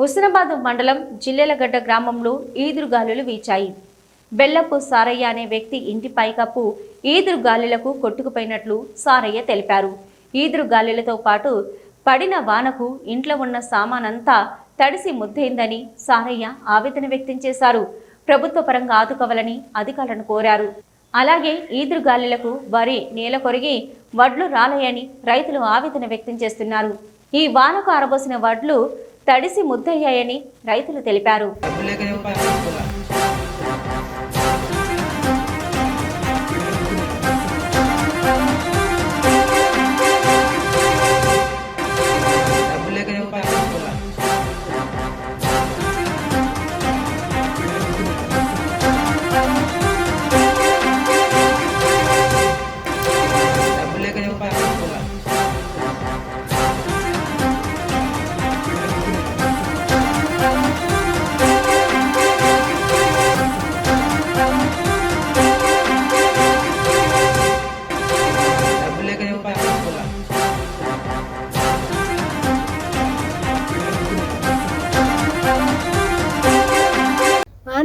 హుస్నాబాద్ మండలం జిల్లెలగడ్డ గ్రామంలో ఈదురుగాలులు వీచాయి. బెల్లపు సారయ్య అనే వ్యక్తి ఇంటి పైకప్పు ఈదురుగాలులకు కొట్టుకుపోయినట్లు సారయ్య తెలిపారు. ఈదురుగాలులతో పాటు పడిన వానకు ఇంట్లో ఉన్న సామానంతా తడిసి ముద్దయిందని సారయ్య ఆవేదన వ్యక్తం చేశారు. ప్రభుత్వ పరంగా ఆదుకోవాలని అధికారులను కోరారు. అలాగే ఈదురుగాలులకు వరి నేల కొరిగి వడ్లు రాలయని రైతులు ఆవేదన వ్యక్తం చేస్తున్నారు. ఈ వానకు ఆరబోసిన వడ్లు తడిసి ముద్దయ్యాయని రైతులు తెలిపారు.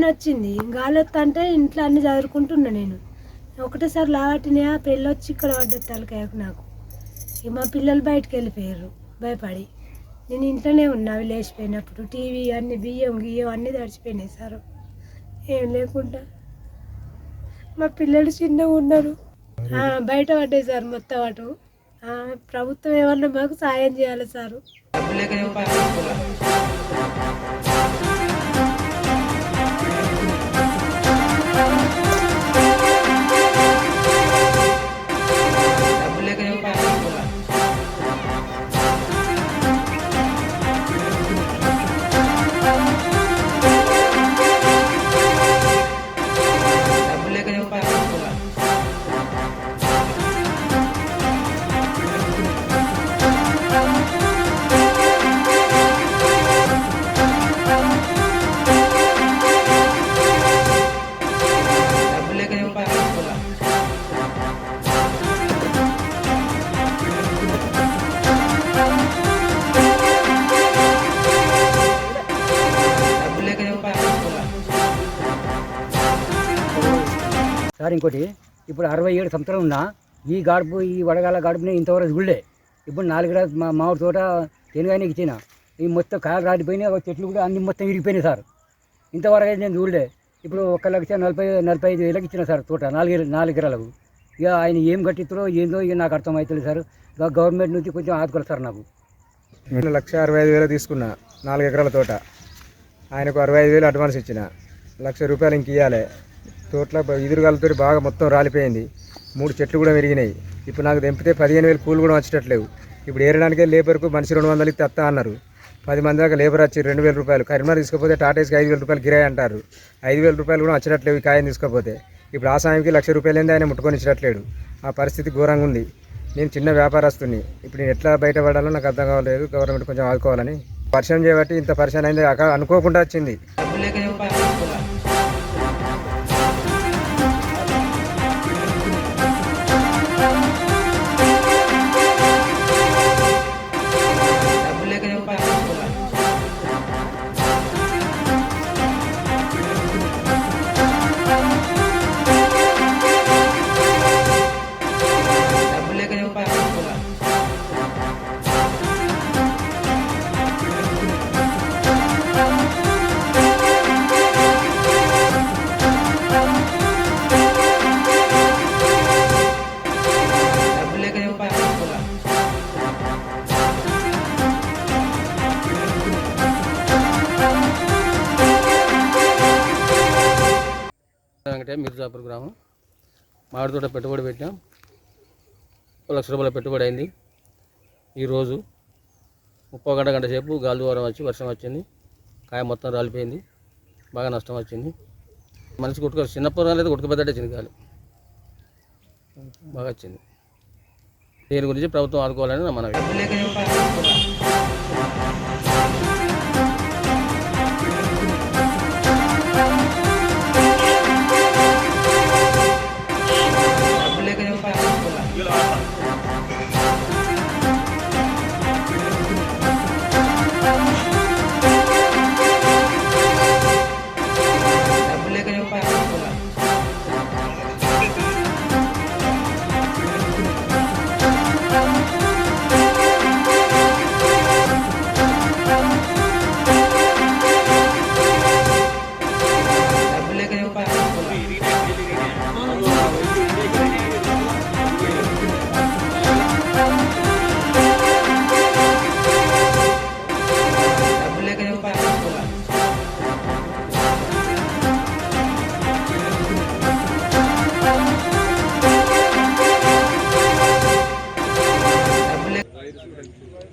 వచ్చింది గాలి వస్తుంటే ఇంట్లో అన్ని చదువుకుంటున్నా. నేను ఒకటేసారి లావట్టినా పెళ్ళి వచ్చి ఇక్కడ పడ్డ తలకాయకు నాకు. ఇక మా పిల్లలు బయటకు వెళ్ళిపోయారు భయపడి. నేను ఇంట్లోనే ఉన్నా. అవి లేచిపోయినప్పుడు టీవీ అన్ని బియ్యం గియ్యం అన్నీ తడిచిపోయినాయి సార్. ఏం లేకుండా మా పిల్లలు చిన్నగా ఉన్నారు. బయట పడ్డాయి సార్ మొత్తం అటు. ప్రభుత్వం ఏమన్నా మాకు సాయం చేయాలి సారు. సార్ ఇంకోటి, ఇప్పుడు 67 సంవత్సరాలు ఉన్నా ఈ గాడుపు ఈ వడగాల గాడుపుని ఇంతవరకు చూడలే. ఇప్పుడు 4 ఎకరాల మామిడి తోట తెనుగానే ఇచ్చిన ఈ మొత్తం కాయలు రాలిపోయినాయి. చెట్లు కూడా అన్ని మొత్తం విరిగిపోయినాయి సార్. ఇంతవరకు అయితే నేను చూడలే. ఇప్పుడు 1,45,000 ఇచ్చిన సార్ తోట 4 ఎకరాలకు. ఇక ఆయన ఏం కట్టిస్తారో ఏందో ఇక నాకు అర్థమవుతుంది సార్. ఇక గవర్నమెంట్ నుంచి కొంచెం ఆదుకోవాలి సార్. నాకు 1,65,000 తీసుకున్నా 4 ఎకరాల తోట. ఆయనకు 65,000 అడ్వాన్స్ ఇచ్చిన. ₹1,00,000 ఇంక ఇవ్వాలి. తోటలో ఎదురుగాలతో బాగా మొత్తం రాలిపోయింది. 3 చెట్లు కూడా విరిగినాయి. ఇప్పుడు నాకు తెంపితే 15,000 కూలు కూడా వచ్చేటట్లేవు. ఇప్పుడు ఏరడానికే లేబర్కు మనిషి 200 ఇస్తే అత్తా అన్నారు. 10 మంది దాకా లేబర్ వచ్చి ₹2,000. కరీంనగర్ తీసుకపోతే టాటాస్కి ₹5,000 కిరాయి అంటారు. ₹5,000 కూడా వచ్చేటట్లేవు ఈ కాయని తీసుకపోతే. ఇప్పుడు ఆ సాయంకి ₹1,00,000 ఏంది ఆయన ముట్టుకొని ఇచ్చట్లేడు. ఆ పరిస్థితి ఘోరంగా ఉంది. నేను చిన్న వ్యాపారస్తుని. ఇప్పుడు నేను ఎట్లా బయటపడాలో నాకు అర్థం కావలేదు. గవర్నమెంట్ కొంచెం ఆదుకోవాలని. వర్షం చేయబట్టి ఇంత పరిచయం అయింది. అనుకోకుండా వచ్చింది. మిర్జాపూర్ గ్రామం మామిడి తోట పెట్టుబడి పెట్టాం. ₹1,00,000 పెట్టుబడి అయింది. ఈరోజు 30 గంట సేపు గాలి ద్వారం వచ్చి వర్షం వచ్చింది. కాయ మొత్తం రాలిపోయింది. బాగా నష్టం వచ్చింది. మనిషి చిన్నప్పుడు రాలేదు, కొట్టుకుపోతే చిన్న గాలి బాగా వచ్చింది. దీని గురించి ప్రభుత్వం ఆదుకోవాలని నా మనవి.